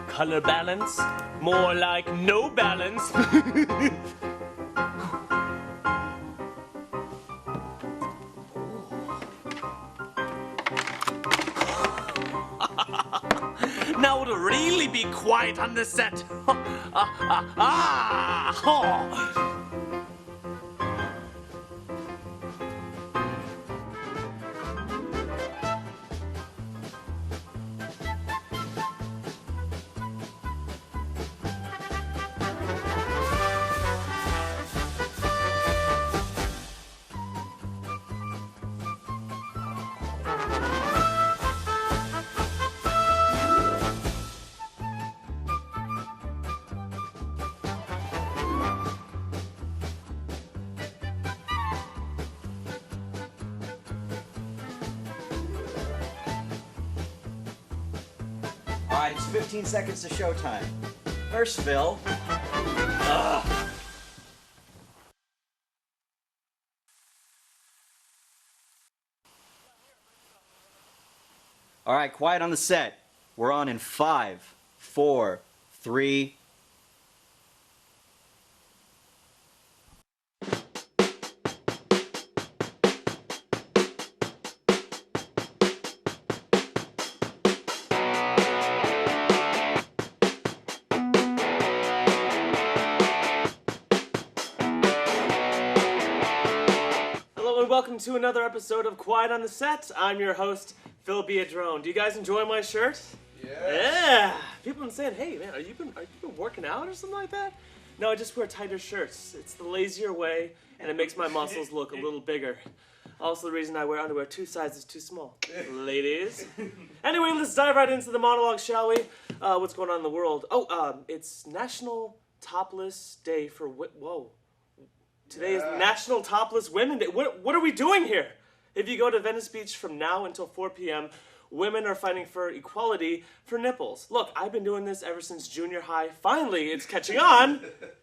Color balance? More like no balance. Now it'll really be quiet on the set. All right, it's 15 seconds to showtime. First, Phil. All right, quiet on the set. We're on in 5, 4, 3. Hello and welcome to another episode of Quiet on the Set. I'm your host, Phil Biadrone. Do you guys enjoy my shirt? Yeah. People have been saying, "Hey man, are you been working out or something like that?" No, I just wear tighter shirts. It's the lazier way, and it makes my muscles look a little bigger. Also, the reason I wear underwear 2 sizes too small. Ladies. Anyway, let's dive right into the monologue, shall we? What's going on in the world? It's National Topless Day for whoa. Today is National Topless Women Day. What are we doing here? If you go to Venice Beach from now until 4 p.m., women are fighting for equality for nipples. Look, I've been doing this ever since junior high. Finally, it's catching on.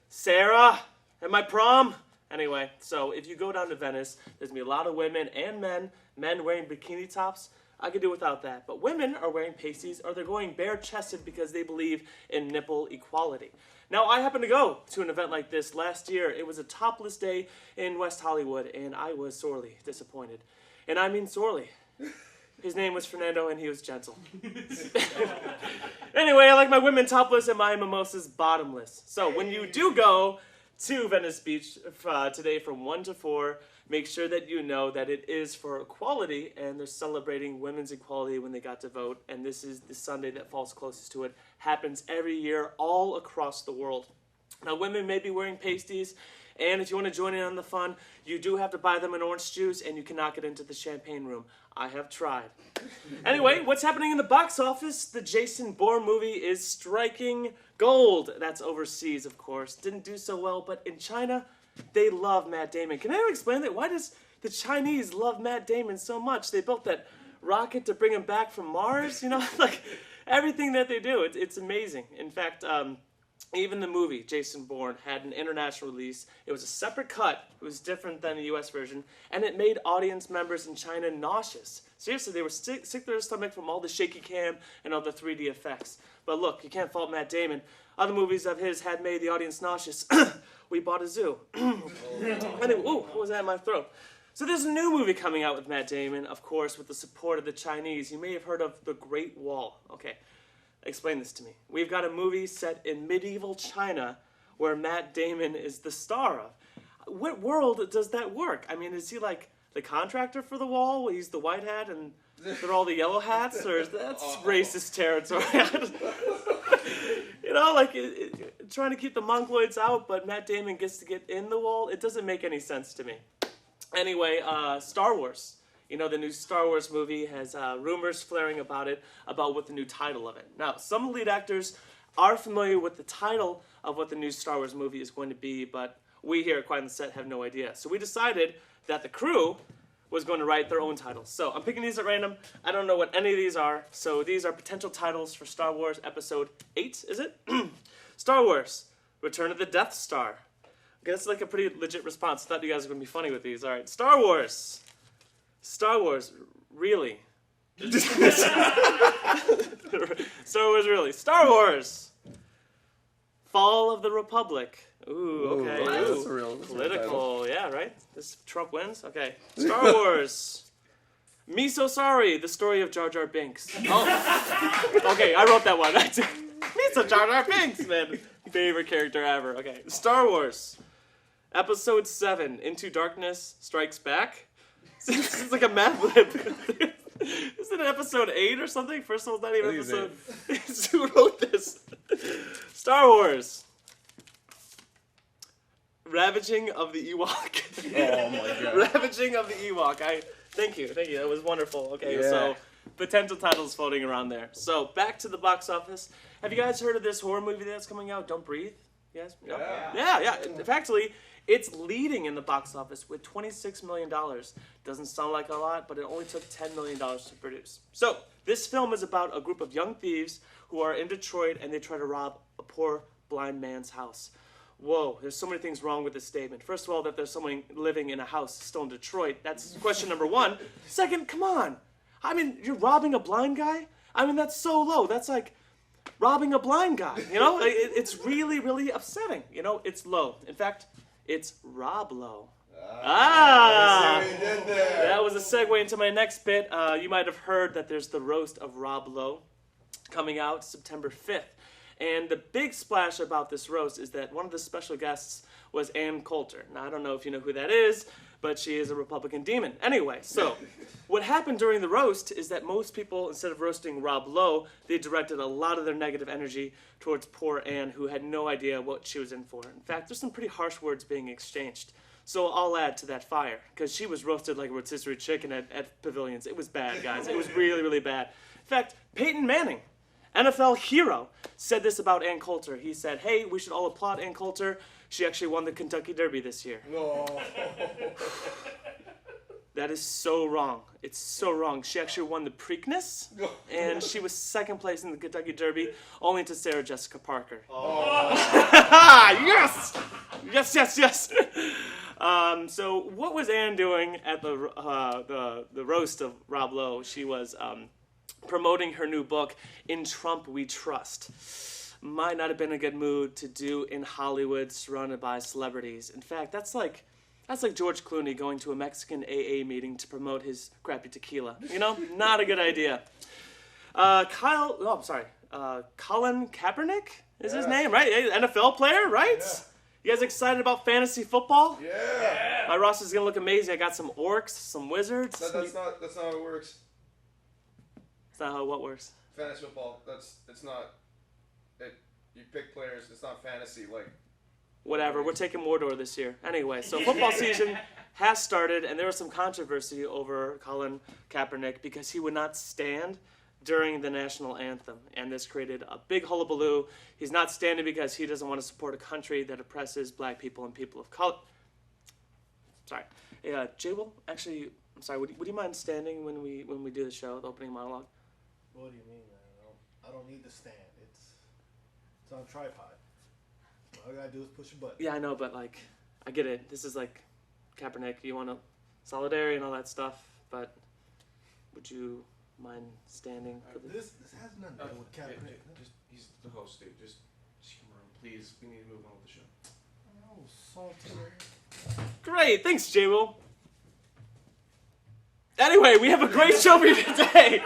Sarah, at my prom. Anyway, so if you go down to Venice, there's going to be a lot of women and men wearing bikini tops. I could do without that. But women are wearing pasties or they're going bare-chested because they believe in nipple equality. Now, I happened to go to an event like this last year. It was a topless day in West Hollywood, and I was sorely disappointed. And I mean sorely. His name was Fernando, and he was gentle. Anyway, I like my women topless and my mimosas bottomless. So when you do go to Venice Beach today from 1 to 4, make sure that you know that it is for equality, and they're celebrating women's equality when they got to vote, and this is the Sunday that falls closest to it. Happens every year all across the world. Now, women may be wearing pasties, and if you want to join in on the fun, you do have to buy them an orange juice, and you cannot get into the champagne room. I have tried. Anyway, what's happening in the box office? The Jason Bourne movie is striking gold. That's overseas, of course. Didn't do so well, but in China, they love Matt Damon. Can anyone explain that? Why does the Chinese love Matt Damon so much? They built that rocket to bring him back from Mars, like everything that they do. It's amazing. In fact, even the movie, Jason Bourne, had an international release. It was a separate cut. It was different than the US version, and it made audience members in China nauseous. Seriously, they were sick to their stomach from all the shaky cam and all the 3D effects. But look, you can't fault Matt Damon. Other movies of his had made the audience nauseous. We Bought a Zoo. Anyway, what was that in my throat? So there's a new movie coming out with Matt Damon, of course, with the support of the Chinese. You may have heard of The Great Wall. Okay, explain this to me. We've got a movie set in medieval China where Matt Damon is the star of. What world does that work? I mean, is he like the contractor for the wall? He's the white hat and they're all the yellow hats? Or is that's racist territory? Trying to keep the mongoloids out, but Matt Damon gets to get in the wall. It doesn't make any sense to me. Anyway, Star Wars. The new Star Wars movie has rumors flaring about it, about what the new title of it. Now, some lead actors are familiar with the title of what the new Star Wars movie is going to be, but we here at Quiet on the Set have no idea. So we decided that the crew was going to write their own titles. So I'm picking these at random. I don't know what any of these are. So these are potential titles for Star Wars Episode 8, is it? Star Wars, Return of the Death Star. Okay, that's like a pretty legit response. I thought you guys were going to be funny with these. All right, Star Wars, Star Wars, really? Star Wars, really? Star Wars! Fall of the Republic. Ooh, okay. That's a real Political, yeah, right? This Trump wins? Okay. Star Wars. Me So Sorry, the story of Jar Jar Binks. Oh. Okay, I wrote that one. Me So Jar Jar Binks, man. Favorite character ever. Okay. Star Wars. Episode 7, Into Darkness Strikes Back. It's like a math lib. Isn't it episode 8 or something? First of all, not even episode. Who wrote this? Star Wars. Ravaging of the Ewok. Oh my god. Ravaging of the Ewok. Thank you. That was wonderful. Okay, Yeah. so potential titles floating around there. So back to the box office. Have you guys heard of this horror movie that's coming out? Don't Breathe. You guys? No? Yeah. Actually, it's leading in the box office with $26 million. Doesn't sound like a lot, but it only took $10 million to produce. So this film is about a group of young thieves who are in Detroit and they try to rob a poor blind man's house. Whoa, there's so many things wrong with this statement. First of all, that there's someone living in a house still in Detroit. That's question number one. Second, come on. I mean, you're robbing a blind guy? I mean, that's so low. That's like robbing a blind guy, you know? It's really, really upsetting. You know, it's low. In fact, it's Rob Low. That was a segue into my next bit. You might have heard that there's the roast of Rob Lowe coming out September 5th. And the big splash about this roast is that one of the special guests was Ann Coulter. Now, I don't know if you know who that is, but she is a Republican demon. Anyway, so what happened during the roast is that most people, instead of roasting Rob Lowe, they directed a lot of their negative energy towards poor Ann, who had no idea what she was in for. In fact, there's some pretty harsh words being exchanged. So I'll add to that fire, because she was roasted like a rotisserie chicken at pavilions. It was bad, guys. It was really, really bad. In fact, Peyton Manning, NFL hero, said this about Ann Coulter. He said, hey, we should all applaud Ann Coulter. She actually won the Kentucky Derby this year. No. That is so wrong. It's so wrong. She actually won the Preakness, and she was second place in the Kentucky Derby, only to Sarah Jessica Parker. Oh. Yes! Yes. So what was Ann doing at the roast of Rob Lowe? She was promoting her new book, In Trump We Trust. Might not have been a good mood to do in Hollywood, surrounded by celebrities. In fact, that's like George Clooney going to a Mexican AA meeting to promote his crappy tequila. You know, not a good idea. Colin Kaepernick is his name, right? NFL player, right? Yeah. You guys excited about fantasy football? Yeah. My roster is gonna look amazing. I got some orcs, some wizards. That's not how it works. That's not how what works. Fantasy football. It's not. You pick players. It's not fantasy like. Whatever, we're taking Mordor this year. Anyway, so football season has started, and there was some controversy over Colin Kaepernick because he would not stand during the national anthem, and this created a big hullabaloo. He's not standing because he doesn't want to support a country that oppresses black people and people of color. Sorry. Jay will actually, I'm sorry, would you mind standing when we do the show, the opening monologue? What do you mean, man? I don't need to stand. It's on a tripod. All I gotta do is push a button. Yeah, I know, but like, I get it. This is like Kaepernick. You want to solidarity and all that stuff, but would you mind standing for the? This has nothing to do with Kaepernick. He's the host, dude. Just humor him, please. We need to move on with the show. Oh, salty. Great, thanks, J-Will. Anyway, we have a great show for you today.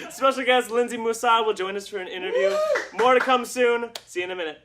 Special guest Lindsay Moussa will join us for an interview. More to come soon. See you in a minute.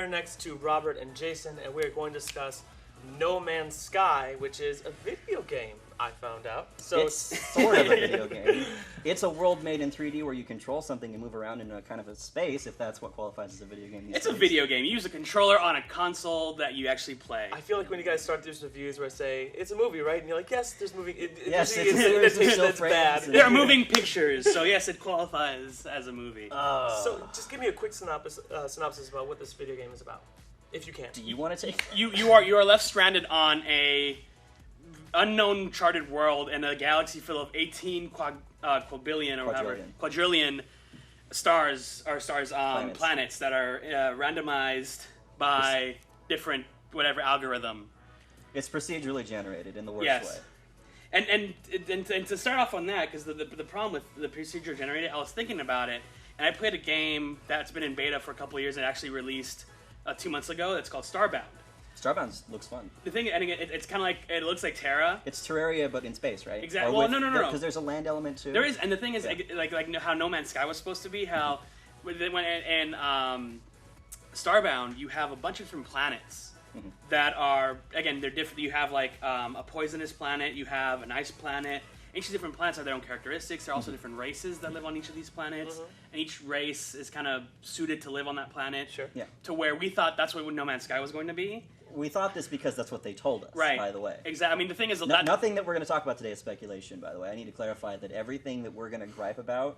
here next to Robert and Jason, and we're going to discuss No Man's Sky, which is a video game, I found out. So It's sort of a video game. It's a world made in 3D where you control something and move around in a kind of a space, if that's what qualifies as a video game these It's days. a video game. You use a controller on a console that you actually play. I feel like when you guys start these reviews where I say, it's a movie, right? And you're like, yes, there's movie. Yes, it's there's it's still bad. frames and- There are moving pictures, so yes, it qualifies as a movie. So just give me a quick synopsis about what this video game is about, if you can. Do you want to take... You are left stranded on a unknown charted world in a galaxy full of 18 quadrillion or whatever quadrillion planets that are randomized by different whatever algorithm. It's procedurally generated in the worst Yes. way. And to start off on that, because the problem with the procedure generated, I was thinking about it, and I played a game that's been in beta for a couple of years and actually released 2 months ago. It's called Starbound. Starbound looks fun. The thing, and again, it's kind of like, it looks like Terra. It's Terraria, but in space, right? Exactly. Well, no. Because there's a land element too. There is, and the thing is, Yeah. like how No Man's Sky was supposed to be, how when in Starbound you have a bunch of different planets that are, again, they're different. You have like a poisonous planet, you have an ice planet. Each of the different planets have their own characteristics. There are also different races that live on each of these planets, and each race is kind of suited to live on that planet. Sure. Yeah. To where we thought that's what No Man's Sky was going to be. We thought this because that's what they told us, Right. by the way. Exactly. I mean, the thing is, Nothing that we're going to talk about today is speculation, by the way. I need to clarify that everything that we're going to gripe about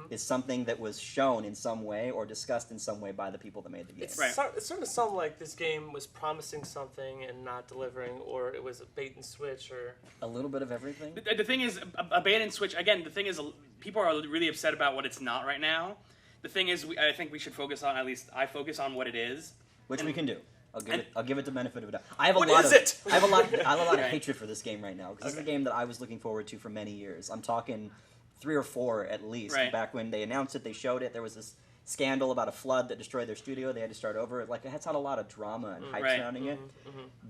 is something that was shown in some way or discussed in some way by the people that made the game. It's, Right. it's starting to sound like this game was promising something and not delivering, or it was a bait and switch, or... A little bit of everything. The thing is, a bait and switch. Again, the thing is, people are really upset about what it's not right now. The thing is, I think we should focus on, at least I focus on what it is. Which we can do. I'll give it the benefit of a doubt. I What is it? I have a lot of Right. hatred for this game right now because this is a game that I was looking forward to for many years. I'm talking 3 or 4 at least. Right. Back when they announced it, they showed it. There was this scandal about a flood that destroyed their studio. They had to start over. Like, it has had a lot of drama and hype Right. surrounding it.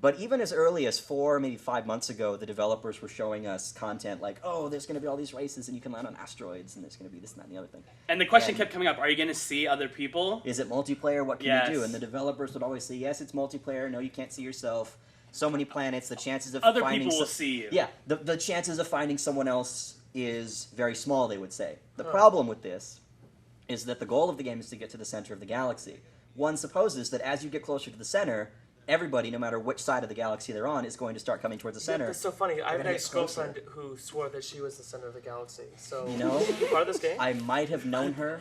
But even as early as 4, maybe 5 months ago, the developers were showing us content like, oh, there's going to be all these races and you can land on asteroids and there's going to be this and that and the other thing. And the question And- kept coming up: are you going to see other people? Is it multiplayer? What can Yes. you do? And the developers would always say, yes, it's multiplayer. No, you can't see yourself. So many planets. The chances of Other finding people will see you. Yeah, the chances of finding someone else is very small, they would say. The problem with this is that the goal of the game is to get to the center of the galaxy. One supposes that as you get closer to the center, everybody, no matter which side of the galaxy they're on, is going to start coming towards the center. It's so funny. I have an gonna get ex-girlfriend who swore that she was the center of the galaxy. So, You know? you part of this game? I might have known her,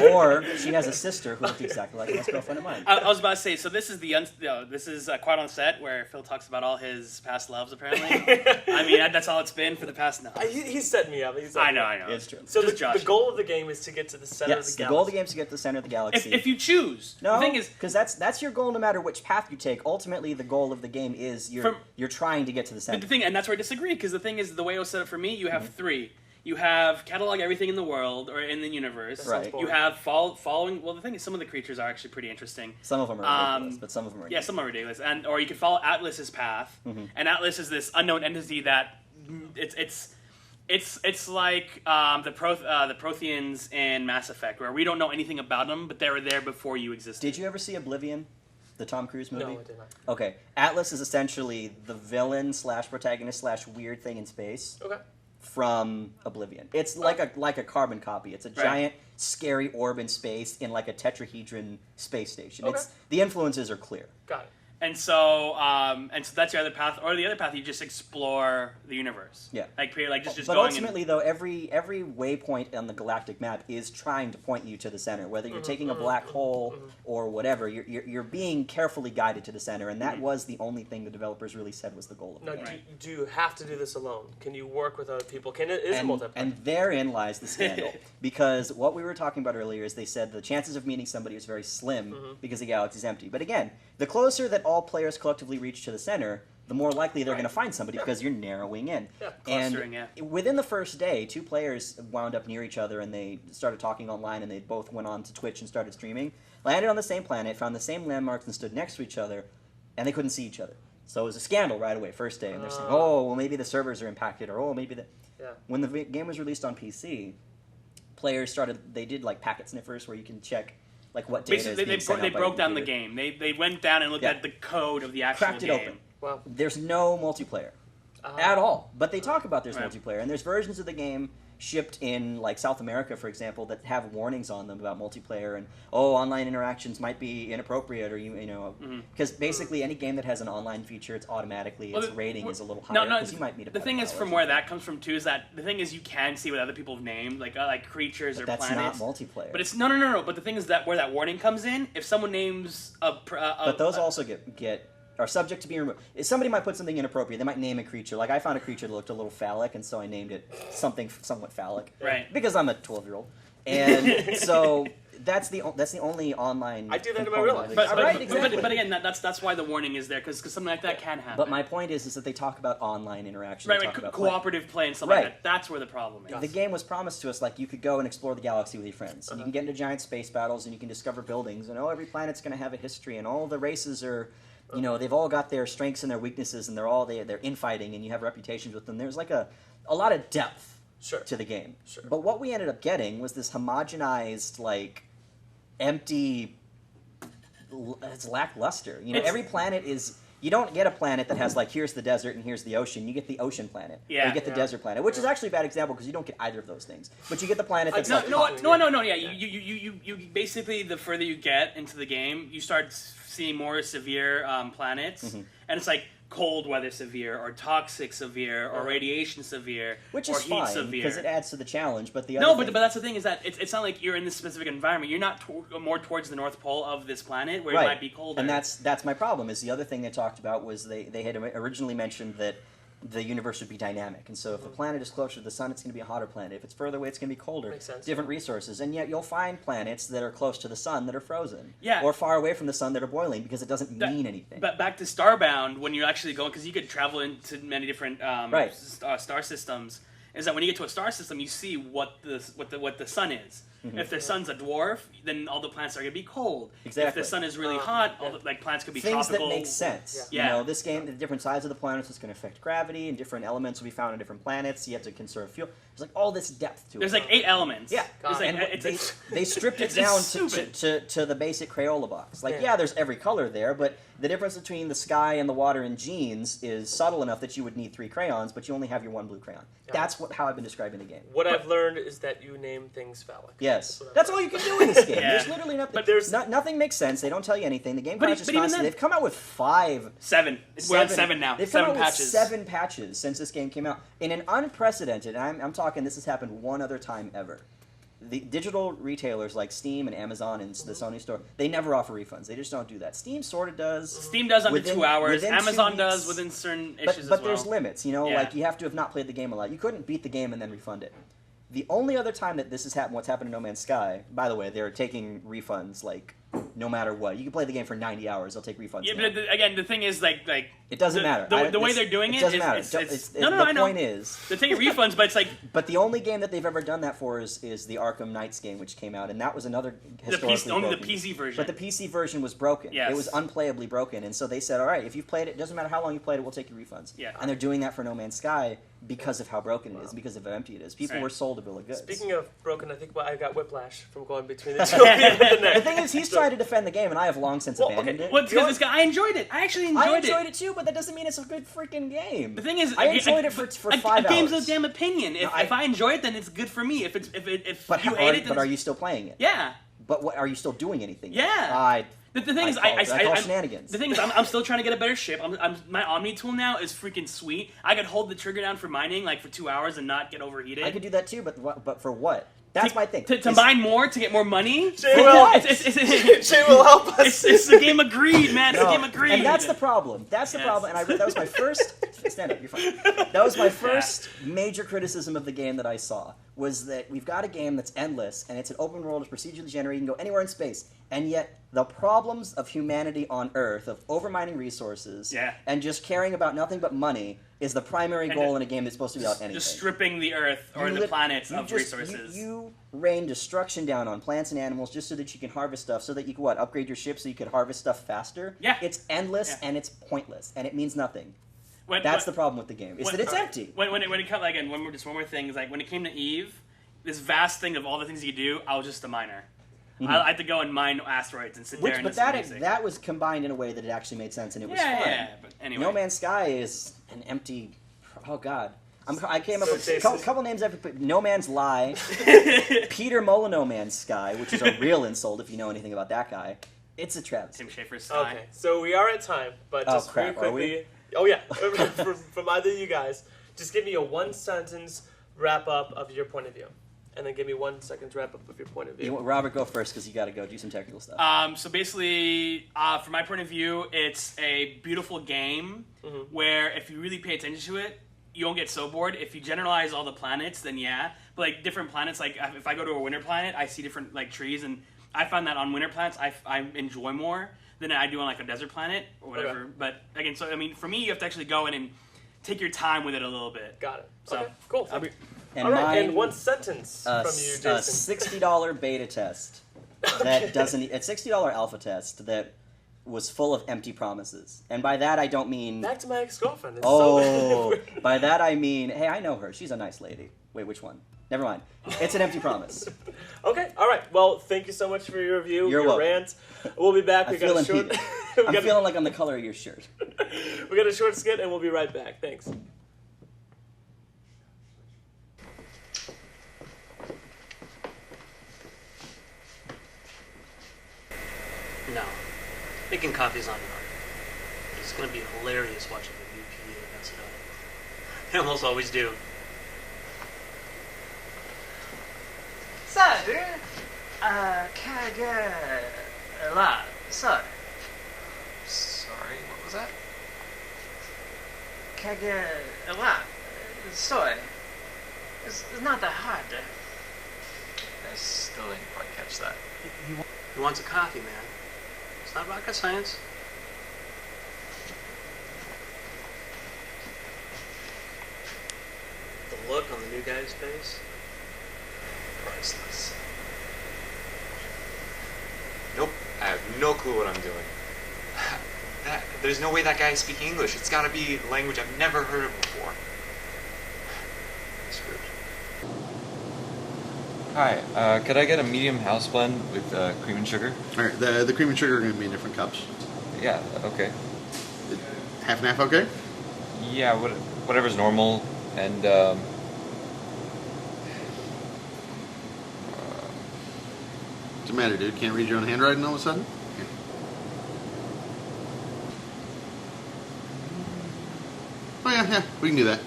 or she has a sister who looked exactly like an ex-girlfriend of mine. I was about to say, so this is this is Quiet on Set, where Phil talks about all his past loves. Apparently, I mean that's all it's been for the past. No, He set me up. I know. It's true. So Just the joshing. goal of the game is to get to the center of Yes, the the galaxy. goal of the game is to get to the center of the galaxy. If you choose, No, the thing is, because that's your goal no matter which path you take. Ultimately, the goal of the game is you're trying to get to the but center. the thing, and that's where I disagree, because the thing is, the way it was set up for me, you have 3. You have catalog everything in the world or in the universe. Right. You have following. Well, the thing is, some of the creatures are actually pretty interesting. Some of them are ridiculous, but some of them are Yeah, some are ridiculous, or you can follow Atlas's path, and Atlas is this unknown entity that it's like the Protheans in Mass Effect, where we don't know anything about them, but they were there before you existed. Did you ever see Oblivion, the Tom Cruise movie? No, I did not. Okay, Atlas is essentially the villain / protagonist / weird thing in space Okay. from Oblivion. It's like a carbon copy. It's a giant, scary orb in space in like a tetrahedron space station. Okay. The influences are clear. Got it. And so that's your other path, or the other path, you just explore the universe. Yeah. Like just But going. ultimately, though, every waypoint on the galactic map is trying to point you to the center. Whether you're taking a black hole or whatever, you're being carefully guided to the center, and that was the only thing the developers really said was the goal of the Now, game. do you have to do this alone? Can you work with other people? Is it multiplayer? And therein lies the scandal. Because what we were talking about earlier is they said the chances of meeting somebody is very slim because the galaxy's empty. But again, the closer that all players collectively reach to the center, the more likely they're going to find somebody because you're narrowing in. Yeah. Clustering, and yeah. within the first day, 2 players wound up near each other and they started talking online and they both went on to Twitch and started streaming. Landed on the same planet, found the same landmarks and stood next to each other, and they couldn't see each other. So it was a scandal right away, first day. And they're saying, oh, well, maybe the servers are impacted, or oh, maybe the... Yeah. When the game was released on PC, players they did like packet sniffers where you can check like what data is Basically, being sent they out by broke your down the computer. game. They went down and looked Yeah. at the code of the actual Cracked it game. open. Wow. There's no multiplayer at all, but they talk about there's Right. multiplayer, and there's versions of the game shipped in like South America, for example, that have warnings on them about multiplayer and online interactions might be inappropriate, or because basically any game that has an online feature, it's automatically its rating is a little higher because you might meet a The thing is, from where that comes from too, is that the thing is you can see what other people have named, like creatures or that's planets. not multiplayer. But it's no. But the thing is that where that warning comes in, if someone names but those also get are subject to being removed. If somebody might put something inappropriate, they might name a creature. Like I found a creature that looked a little phallic, and so I named it something somewhat phallic. Right. Because I'm a 12-year-old, and so that's the only online. I do that in my real component life. of the- right, exactly. But again, that's why the warning is there, because something like that can happen. But my point is that they talk about online interaction. right, they right, talk about cooperative play and stuff Right. like that. That's where the problem is. The game was promised to us like you could go and explore the galaxy with your friends, and you can get into giant space battles, and you can discover buildings, and every planet's going to have a history, and all the races are, they've all got their strengths and their weaknesses, and they're infighting, and you have reputations with them. There's like a lot of depth to the game. Sure. But what we ended up getting was this homogenized, like, empty. It's lackluster. Every planet is. You don't get a planet that has like here's the desert and here's the ocean. You get the ocean planet. Yeah. Or you get the desert planet, which is actually a bad example because you don't get either of those things. But you get the planet that's like No. Yeah, you basically the further you get into the game, you start seeing more severe planets, and it's like cold weather severe, or toxic severe, or radiation severe, which or is heat fine severe. because it adds to the challenge. But the other No, thing, but that's the thing is that it's not like you're in this specific environment. You're not more towards the North Pole of this planet where it might be colder. And that's my problem. Is the other thing they talked about was they had originally mentioned that the universe would be dynamic, and so if the planet is closer to the sun, it's going to be a hotter planet. If it's further away, it's going to be colder. Makes sense. Different resources, and yet you'll find planets that are close to the sun that are frozen, Yeah. or far away from the sun that are boiling because it doesn't mean anything. But back to Starbound, when you're actually going, because you could travel into many different star systems, is that when you get to a star system, you see what the sun is. If the sun's a dwarf, then all the plants are going to be cold. Exactly. If the sun is really hot, all the plants could be Things tropical. that make sense. Yeah. This game, the different size of the planets is going to affect gravity, and different elements will be found on different planets. You have to conserve fuel. There's like all this depth to There's it. like 8 elements. Yeah, There's like, and they stripped it it's down stupid. to the basic Crayola box. Like, yeah, there's every color there, but the difference between the sky and the water and jeans is subtle enough that you would need 3 crayons, but you only have your 1 blue crayon. That's how I've been describing the game. What I've learned is that you name things phallic. Yes, what I've that's all you can do in this game. Yeah. There's literally nothing. But there's- nothing makes sense. They don't tell you anything. The game But crashes even constantly. then- They've come out with 5. 7. We're on 7 now. They've 7 come out patches. with 7 patches since this game came out in an unprecedented. And I'm talking. This has happened one other time ever. The digital retailers like Steam and Amazon and the Sony store, they never offer refunds. They just don't do that. Steam sort of does. Steam does under within- 2 hours. within 2 Amazon does weeks. within certain But issues as well. there's limits, Yeah. like you have to have not played the game a lot. You couldn't beat the game and then refund it. The only other time that this has happened, what's happened to No Man's Sky, by the way, they're taking refunds like no matter what. You can play the game for 90 hours, they'll take refunds. Yeah, now. but again, the thing is like It doesn't matter. The way they're doing it doesn't is- matter. it's- No, I the know. point is, they're taking refunds, but it's like but the only game that they've ever done that for is the Arkham Knights game, which came out, and that was another historically only the broken. PC version. But the PC version was broken. Yes. It was unplayably broken, and so they said, all right, if you've played it, doesn't matter how long you played it, we'll take your refunds. Yeah. And they're doing that for No Man's Sky because of how broken it is, because of how empty it is. People Right. were sold a bill of goods. Speaking of broken, I think I got whiplash from going between the two of you and the The neck. thing is, he's trying to defend the game, and I have long since Well, abandoned okay, it. Well, because this guy, I enjoyed it. I actually enjoyed, I enjoyed it too, but that doesn't mean it's a good freaking game. The thing is, I enjoyed it for 5 A game's hours. a damn opinion. If I- if I enjoy it, then it's good for me. If But you how- hate it, then are you still playing it? yeah. But what are you still doing anything? Yeah. The thing is, I call I'm- shenanigans. The thing is, I'm still trying to get a better ship. My Omni tool now is freaking sweet. I could hold the trigger down for mining like for 2 hours and not get overheated. I could do that too, but for what? That's my thing. To Is- mine more to get more money. Jay will, It's Jay will help us. it's the game of greed, man. It's No, the game of greed. and that's the problem. That's the Yes. problem. And that was my first. Stand up. You're fine. That was my first major criticism of the game that I saw. Was that we've got a game that's endless and it's an open world, it's procedurally generated, you can go anywhere in space, and yet the problems of humanity on Earth, of overmining resources, Yeah. and just caring about nothing but money, is the primary And goal in a game that's supposed to be about anything. just stripping the Earth or You the lit- planets you of just- resources. You rain destruction down on plants and animals just so that you can harvest stuff, so that you can upgrade your ship so you could harvest stuff faster. Yeah. It's endless Yeah. and it's pointless and it means nothing. When- That's when- the problem with the game. Is that it's empty. When it comes again, one more thing is like when it came to Eve, this vast thing of all the things you do, I was just a miner. I like to go and mine asteroids and sit there and But listen to music. that was combined in a way that it actually made sense and it was fun. Yeah, but anyway. No Man's Sky is an empty. Oh God. I came up So with a Jason- couple names. No Man's Lie, Peter Molyneux Man's Sky, which is a real insult if you know anything about that guy. It's a travesty. Tim Schafer's Sky. Okay, so we are at time, but Oh, just crap, very are we? quickly. Oh yeah, from either of you guys, just give me a 1-sentence wrap up of your point of view, and then give me 1 second to wrap up of your point of view. Robert, go first because you got to go do some technical stuff. So basically, from my point of view, it's a beautiful game where if you really pay attention to it, you won't get so bored. If you generalize all the planets, then yeah. But like different planets, like if I go to a winter planet, I see different like trees, and I find that on winter planets, I enjoy more than I do on like a desert planet or whatever. Okay. But again, so I mean, for me, you have to actually go in and take your time with it a little bit. Got it. So Okay, cool. I'll be, and All right, mine, and 1 sentence from you, a Jason. $60 beta test that doesn't. A $60 alpha test that was full of empty promises, and by that I don't mean. Back to my ex-girlfriend. It's Oh, so by that I mean, hey, I know her. She's a nice lady. Wait, which one? Never mind. It's an empty promise. Okay, all right. Well, thank you so much for your review, You're your welcome. rant. We'll be back. I We feel got a short. impeded. we I'm got feeling like I'm the color of your shirt. we got a short skit, and we'll be right back. Thanks. No. Making coffee's not hard. It's gonna be hilarious watching the new PA mess it up. They almost always do. Sorry, can I get a lot? Sorry. Sorry, what was that? Can I get a lot? Sorry. It's not that hard. I still didn't quite catch that. He wants a coffee, man. It's not rocket science. The look on the new guy's face. Priceless. Nope, I have no clue what I'm doing. There's no way that guy is speaking English. It's gotta be a language I've never heard of before. I'm screwed. Hi, could I get a medium house blend with cream and sugar? All right, the cream and sugar are going to be in different cups. Yeah, okay. Half and half, okay? Yeah, whatever's normal, and What's the matter, dude? Can't read your own handwriting all of a sudden? Here. Oh yeah, we can do that.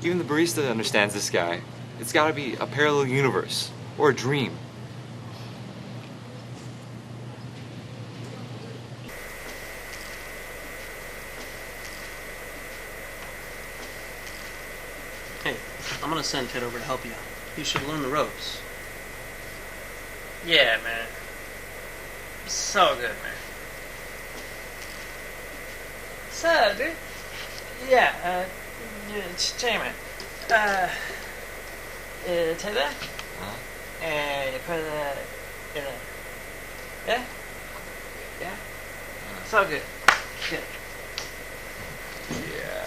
even the barista understands this guy. It's gotta be a parallel universe, or a dream. Hey, I'm gonna send Ted over to help you. You should learn the ropes. Yeah, man. So good, man. So, dude. Yeah, Jamie. Take that. Huh? And you put that in there. Yeah? Yeah? So good. Good. Yeah.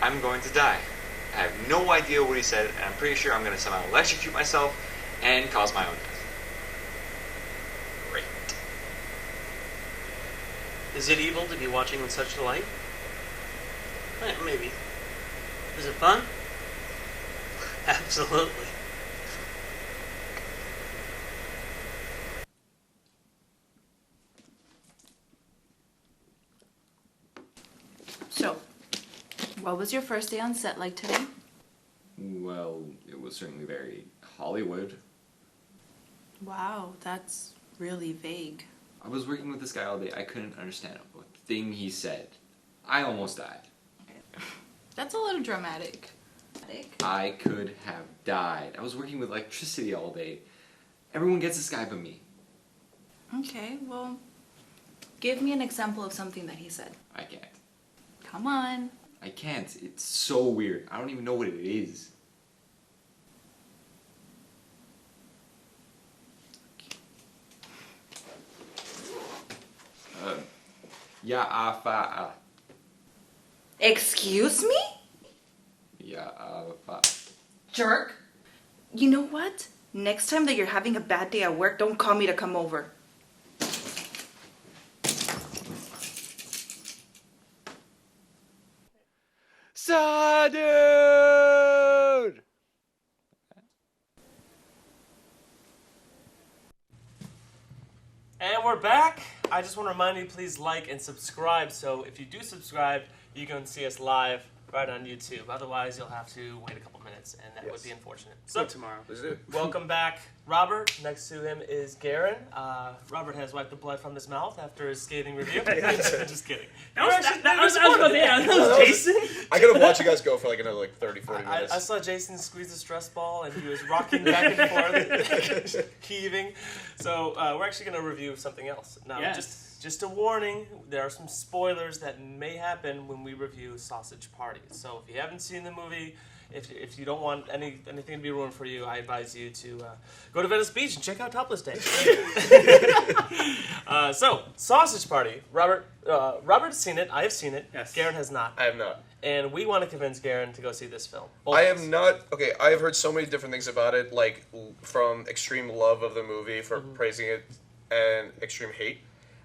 I'm going to die. I have no idea what he said, and I'm pretty sure I'm going to somehow electrocute myself and cause my own death. Great. Is it evil to be watching in such delight? Maybe. Is it fun? Absolutely. So, what was your first day on set like today? Well, it was certainly very Hollywood. Wow, that's really vague. I was working with this guy all day. I couldn't understand a thing he said. I almost died. That's a little dramatic. I could have died. I was working with electricity all day. Everyone gets this guy but me. Okay, well, give me an example of something that he said. I can't. Come on. I can't. It's so weird. I don't even know what it is. Excuse me? Yeah, Jerk. You know what? Next time that you're having a bad day at work, don't call me to come over. Dude! And we're back. I just want to remind you, please like and subscribe. So if you do subscribe, you can see us live right on YouTube. Otherwise, you'll have to wait a couple minutes, and that would be unfortunate. So tomorrow. Welcome back, Robert. Next to him is Garen. Robert has wiped the blood from his mouth after his scathing review. Just kidding. That was Jason. I could have watched you guys go for like another 30, 40 minutes. I saw Jason squeeze the stress ball, and he was rocking back and forth, heaving. So we're actually going to review something else. Now, just a warning, there are some spoilers that may happen when we review Sausage Party. So if you haven't seen the movie, if you don't want anything to be ruined for you, I advise you to go to Venice Beach and check out Topless Day. So, Sausage Party. Robert has seen it. I have seen it. Yes. Garen has not. I have not. And we want to convince Garen to go see this film. I am not. Okay, I have heard so many different things about it, like from extreme love of the movie for praising it and extreme hate.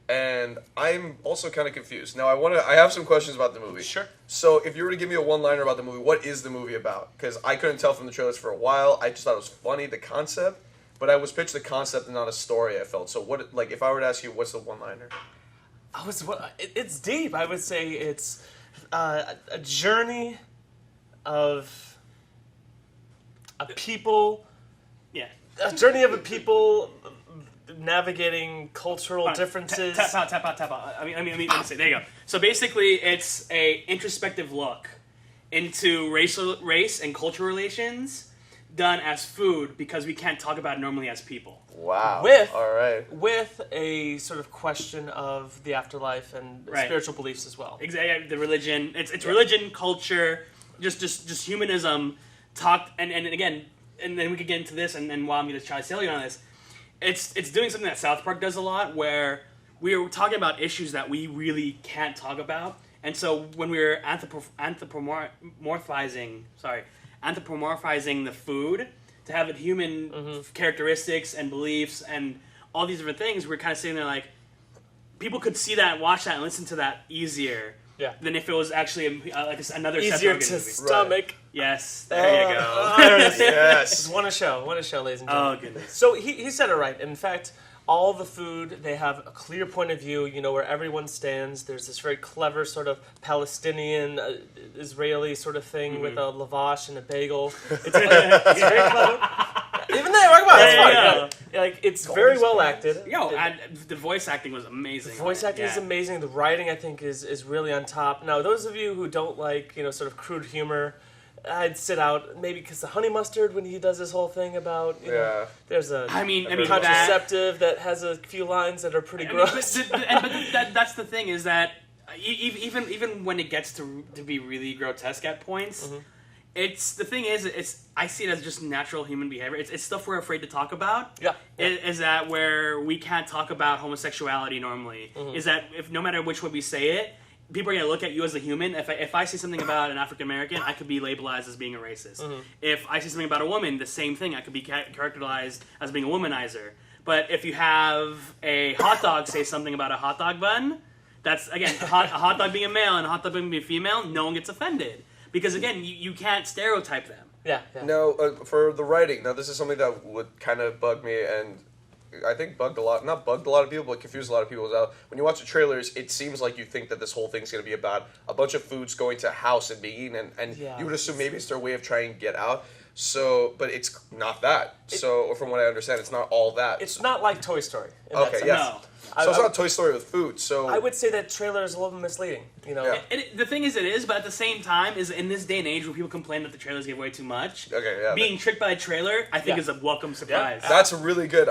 And I'm also kind of confused. Now, I have some questions about the movie. Sure. So, if you were to give me a one-liner about the movie, what is the movie about? Because I couldn't tell from the trailers for a while. I just thought it was funny, the concept. But I was pitched the concept and not a story, I felt. So, what, like, if I were to ask you, what's the one-liner? It's deep. I would say it's a journey of a people. Yeah. A journey of a people navigating cultural differences. Tap out. I mean, let me say. There you go. So basically, it's a introspective look into race and cultural relations done as food because we can't talk about it normally as people. Wow. With a sort of question of the afterlife and spiritual beliefs as well. Exactly. The religion. It's religion, culture, just humanism. Talked and again, and then we could get into this. And while I'm going to try to sell you on this. It's doing something that South Park does a lot, where we're talking about issues that we really can't talk about, and so when we're anthropomorphizing the food to have it human characteristics and beliefs and all these different things, we're kind of sitting there like people could see that, watch that, and listen to that easier. Yeah. Than if it was actually another easier to stomach. Right. Yes, there you go. There it is. Yes. What a show, ladies and gentlemen. Oh goodness. So he said it right. In fact, all the food, they have a clear point of view. You know where everyone stands. There's this very clever sort of Palestinian, Israeli sort of thing with a lavash and a bagel. It's very clever. Even there, that's fine. Yeah. Like it's very well acted. And the voice acting was amazing. The voice acting is amazing. The writing, I think, is really on top. Now, those of you who don't like sort of crude humor, I'd sit out maybe because the honey mustard when he does this whole thing about there's a contraceptive that has a few lines that are pretty gross. But that's the thing is that even when it gets to be really grotesque at points. It's the thing is I see it as just natural human behavior. It's stuff we're afraid to talk about. Yeah. Is that where we can't talk about homosexuality normally? Is that if no matter which way we say it, people are gonna look at you as a human. If I say something about an African American, I could be labelized as being a racist. If I say something about a woman, the same thing. I could be characterized as being a womanizer. But if you have a hot dog say something about a hot dog bun, that's again a hot dog being a male and a hot dog being a female. No one gets offended. Because again, you can't stereotype them. Yeah. Now, for the writing, now this is something that would kind of bug me, and I think not bugged a lot of people, but confused a lot of people. When you watch the trailers, it seems like you think that this whole thing's going to be about a bunch of foods going to a house and being eaten, and you would assume maybe it's their way of trying to get out. So, but it's not that. Or from what I understand, it's not all that. It's not like Toy Story. Okay, yes. No. So it's not Toy Story with food. So I would say that trailer is a little misleading. The thing is, it is, but at the same time, is in this day and age where people complain that the trailers give away too much. Okay, yeah. Being tricked by a trailer, I think, is a welcome surprise. Yeah. That's really good.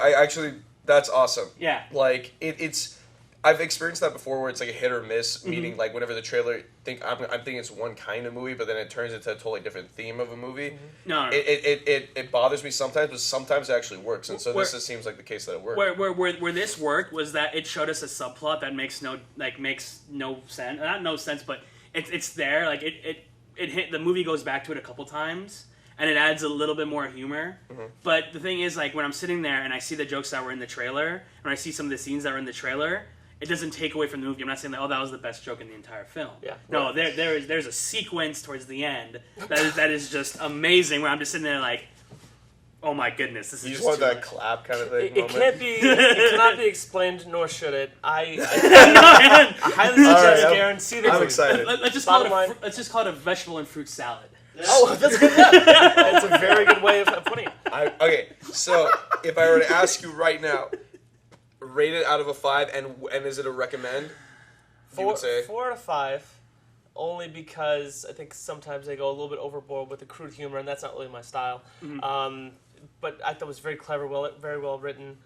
That's awesome. Yeah. Like it's. I've experienced that before, where it's like a hit or miss. Meaning, like whenever the trailer I'm thinking it's one kind of movie, but then it turns into a totally different theme of a movie. No. It bothers me sometimes, but sometimes it actually works, and so this just seems like the case that it worked. Where this worked was that it showed us a subplot that makes no sense. Not no sense, but it's there. Like it hit. The movie goes back to it a couple times, and it adds a little bit more humor. But the thing is, like when I'm sitting there and I see the jokes that were in the trailer, and I see some of the scenes that were in the trailer, it doesn't take away from the movie. I'm not saying that, oh, that was the best joke in the entire film. Yeah. No, there's a sequence towards the end that is just amazing. Where I'm just sitting there like, oh my goodness, this is You just just want too that much. clap kind of thing. It can't be. It cannot be explained, nor should it. I highly suggest Garen see the I'm movie. excited. Let's just Bottom call it line- let's just call it a vegetable and fruit salad. Oh, that's good. That's a very good way of putting it. Okay, so if I were to ask you right now, rate it out of a 5, and is it a recommend? You would say 4 out of 5, only because I think sometimes they go a little bit overboard with the crude humor, and that's not really my style. But I thought it was very clever, very well written,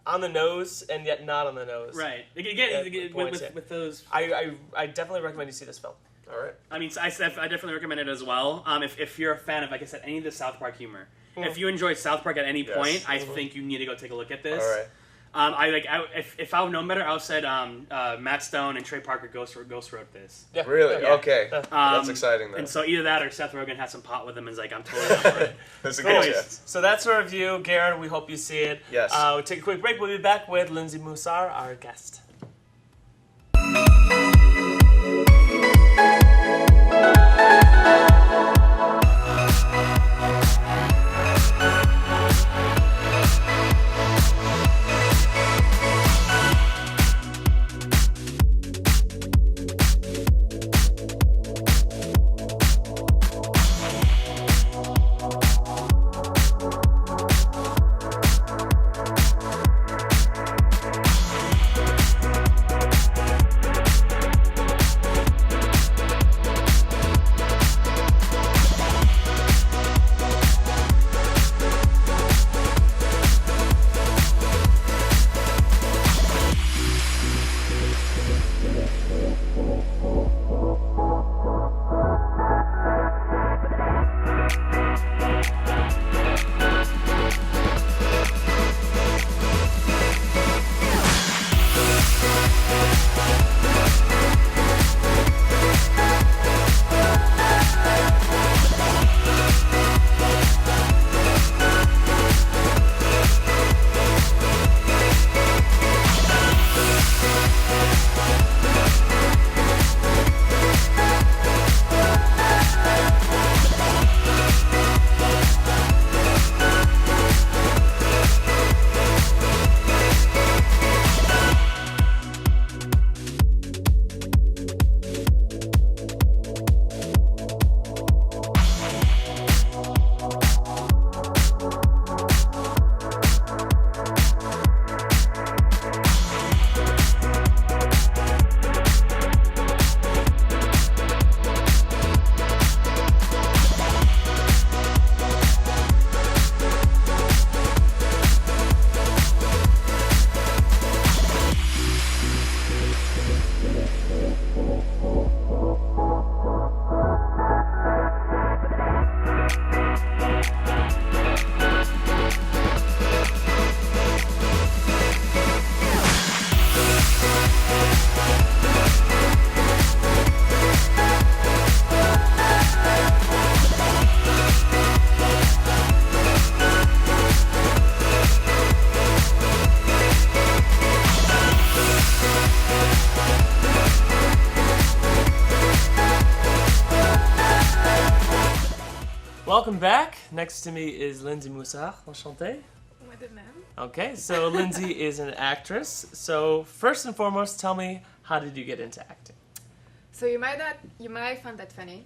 on the nose, and yet not on the nose. Right. Yeah, Again, points, yeah. with those. I definitely recommend you see this film. all right. I mean, I definitely recommend it as well. If you're a fan of, like I said, any of the South Park humor, if you enjoyed South Park at any point, I think you need to go take a look at this. All right. If I would known better, I would have said Matt Stone and Trey Parker ghost wrote this. Yeah. Really? Yeah. Okay. That's exciting then. And so either that or Seth Rogen has some pot with him and is like, I'm totally up for it. That's a good Anyways, chance. so that's our review. Garen, we hope you see it. Yes. We'll take a quick break. We'll be back with Lindsay Musar, our guest. Welcome back. Next to me is Lindsay Musar. Enchanté. Moi de même. Okay, so Lindsay is an actress. So first and foremost, tell me, how did you get into acting? So you might find that funny.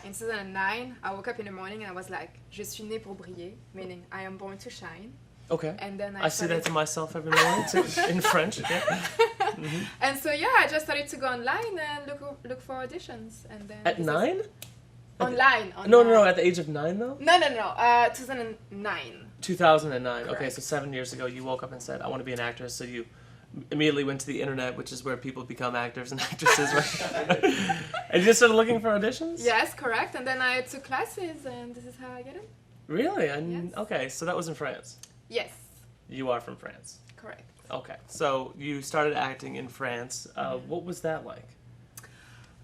In 2009, I woke up in the morning and I was like, je suis née pour briller, meaning I am born to shine. Okay. And then I say that to myself every morning too, in French. Yeah. And so yeah, I just started to go online and look for auditions. And then At 9? Online. No, at the age of 9 though? No. 2009. 2009. Okay, Correct. so 7 years ago, you woke up and said, I want to be an actress. So you immediately went to the internet, which is where people become actors and actresses, right? And you just started looking for auditions? Yes, correct. And then I took classes, and this is how I get it. Really? Yes. Okay, so that was in France. Yes, You are from France. correct. Okay, so you started acting in France. What was that like?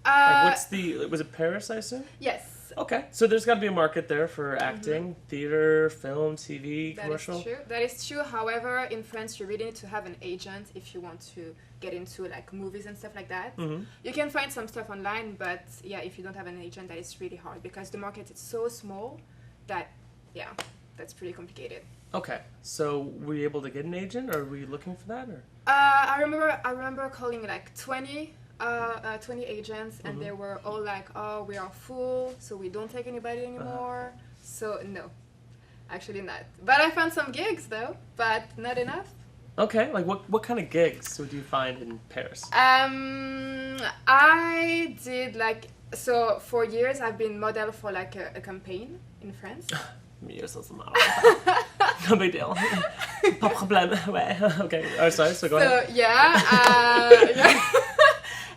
Was it Paris, I assume? Yes. Okay, so there's got to be a market there for acting, theater, film, TV, commercial. That is true. However, in France, you really need to have an agent if you want to get into like movies and stuff like that. Mm-hmm. You can find some stuff online, but yeah, if you don't have an agent, that is really hard because the market is so small that, yeah, that's pretty complicated. Okay, so were you able to get an agent, or were you looking for that, or? I remember calling like 20 agents, and they were all like, "Oh, we are full, so we don't take anybody anymore." So no, actually not. But I found some gigs though, but not enough. Okay, like what kind of gigs would you find in Paris? I did so for years I've been model for like a campaign in France. No big deal. Pas problème. Ouais. Okay. Oh, sorry. So go ahead. Yeah.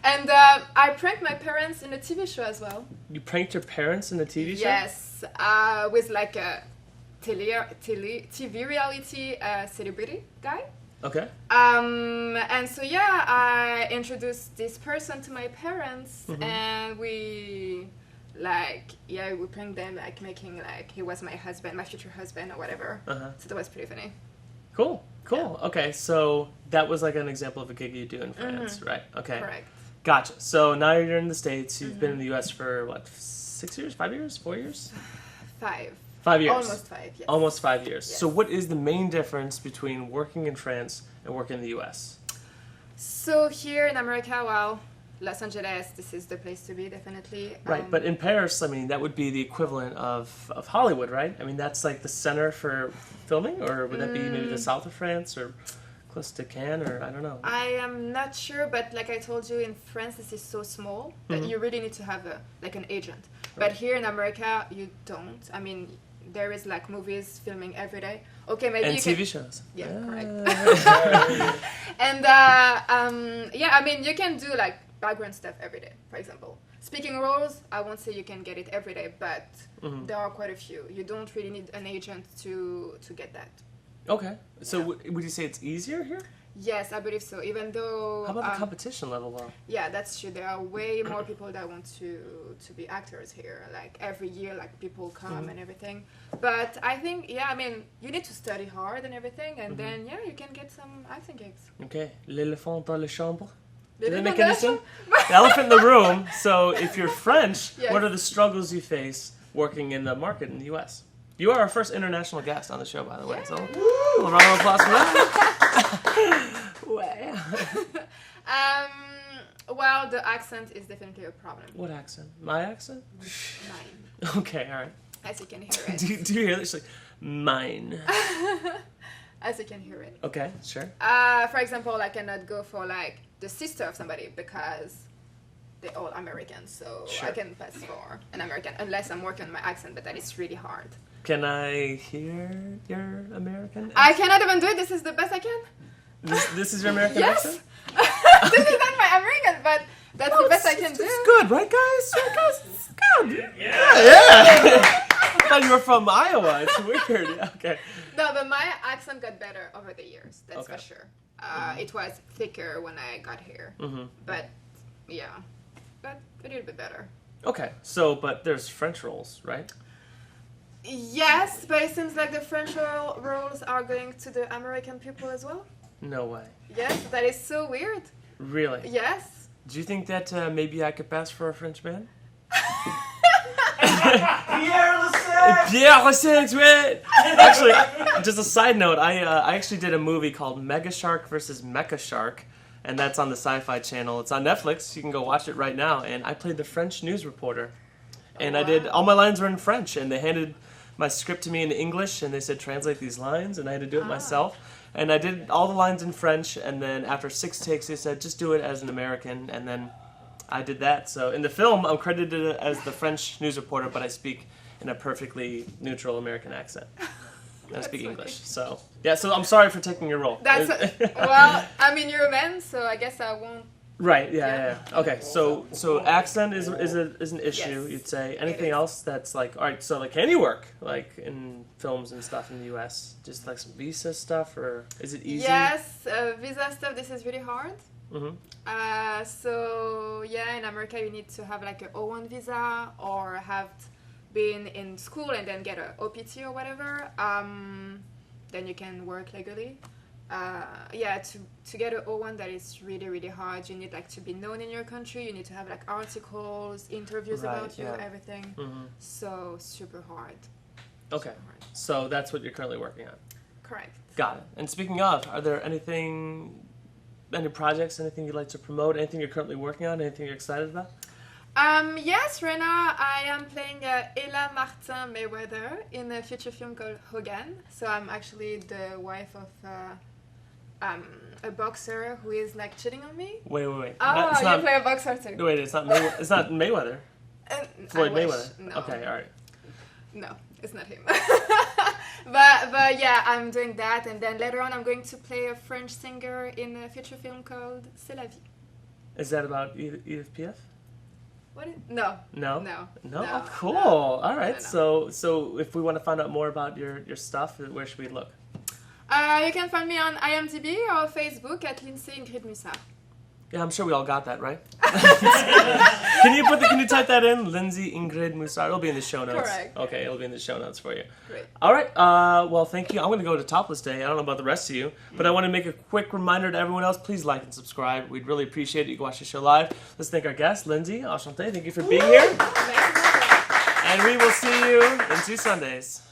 And I pranked my parents in a TV show as well. You pranked your parents in a TV show? Yes, with like a TV reality celebrity guy. Okay. And so yeah, I introduced this person to my parents, and we pranked them like making like he was my husband, my future husband or whatever. So that was pretty funny. Cool. Yeah. Okay, so that was like an example of a gig you do in France, right? Okay. Correct. Gotcha. So now you're in the States. You've been in the US for what, 6 years, 5 years, 4 years? 5. 5 years. Almost 5. Yes. Almost 5 years. Yes. So what is the main difference between working in France and working in the US? So here in America, well, Los Angeles, this is the place to be, definitely. Right, but in Paris, I mean, that would be the equivalent of Hollywood, right? I mean, that's like the center for filming, or would that be maybe the south of France, or close to Cannes, or I don't know. I am not sure, but like I told you, in France, this is so small that you really need to have an agent. Right. But here in America, you don't. I mean, there is like movies filming every day. Okay, maybe and you TV can... shows. Yeah, correct. And yeah, I mean, you can do like background stuff every day, for example. Speaking roles, I won't say you can get it every day, but there are quite a few. You don't really need an agent to get that. Okay, so would you say it's easier here? Yes, I believe so. Even though how about the competition level, though? Yeah, that's true. There are way more people that want to be actors here. Like every year, like people come and everything. But I think, yeah, I mean, you need to study hard and everything, and then yeah, you can get some acting gigs. Okay, l'éléphant dans la chambre. Did that make any sense? The elephant in the room. So if you're French, what are the struggles you face working in the market in the U.S.? You are our first international guest on the show, by the way. So, a round of applause for that. Well, the accent is definitely a problem. What accent? My accent? Mine. Okay, all right. As you can hear it. do you hear this? Like, mine. As you can hear it. Okay, sure. For example, I cannot go for like the sister of somebody because they're all American, so I can pass for an American unless I'm working on my accent, but that is really hard. Can I hear your American accent? I cannot even do it. This is the best I can. This is your American accent? This is not my American, but that's the best I can do. It's good, right, guys? Right, guys? It's good. Yeah. I thought you were from Iowa. It's weird. Yeah, okay. No, but my accent got better over the years. That's for sure. It was thicker when I got here, but yeah, but a little bit better. Okay, so but there's French roles, right? Yes, but it seems like the French roles are going to the American people as well. No way. Yes, that is so weird. Really? Yes. Do you think that maybe I could pass for a French man? Pierre Lassens, right? Actually, just a side note, I actually did a movie called Mega Shark vs. Mecha Shark, and that's on the Sci-Fi Channel. It's on Netflix. You can go watch it right now. And I played the French news reporter. And I did, all my lines were in French, and they handed my script to me in English, and they said, translate these lines, and I had to do it myself. And I did all the lines in French, and then after 6 takes, they said, just do it as an American, and then I did that. So in the film, I'm credited as the French news reporter, but I speak in a perfectly neutral American accent. I speak English. So, yeah, so I'm sorry for taking your role. Well, I mean, you're a man, so I guess I won't. Right, yeah. Okay, so accent is an issue, you'd say. Anything else that's like, all right, so like, can you work like in films and stuff in the U.S.? Just like some visa stuff, or is it easy? Yes, visa stuff, this is really hard. So yeah, in America you need to have like a O1 visa or have been in school and then get a OPT or whatever. Then you can work legally. Yeah, to get an O1 that is really, really hard. You need like to be known in your country. You need to have like articles, interviews about you, everything. So super hard. Okay, so that's what you're currently working on. Correct. Got it. And speaking of, are there any projects, anything you'd like to promote, anything you're currently working on, anything you're excited about? Yes, right now I am playing Ella Martin Mayweather in a feature film called Hogan. So I'm actually the wife of a boxer who is like cheating on me. Wait. Oh, you play a boxer too. Wait, it's not Mayweather. Floyd Mayweather. No. Okay, all right. No, it's not him. but yeah, I'm doing that, and then later on I'm going to play a French singer in a feature film called C'est la vie. Is that about Edith Piaf? No. Oh, cool. All right. No. So if we want to find out more about your stuff, where should we look? You can find me on IMDb or Facebook at Lindsay Ingrid Mussard. Yeah, I'm sure we all got that, right? Can you type that in? Lindsay Ingrid Mussard. It'll be in the show notes. Correct. Okay, it'll be in the show notes for you. Great. All right. Well, thank you. I'm going to go to Topless Day. I don't know about the rest of you, but I want to make a quick reminder to everyone else. Please like and subscribe. We'd really appreciate it. You can watch the show live. Let's thank our guest, Lindsay. Enchanté. Thank you for being here. And we will see you in 2 Sundays.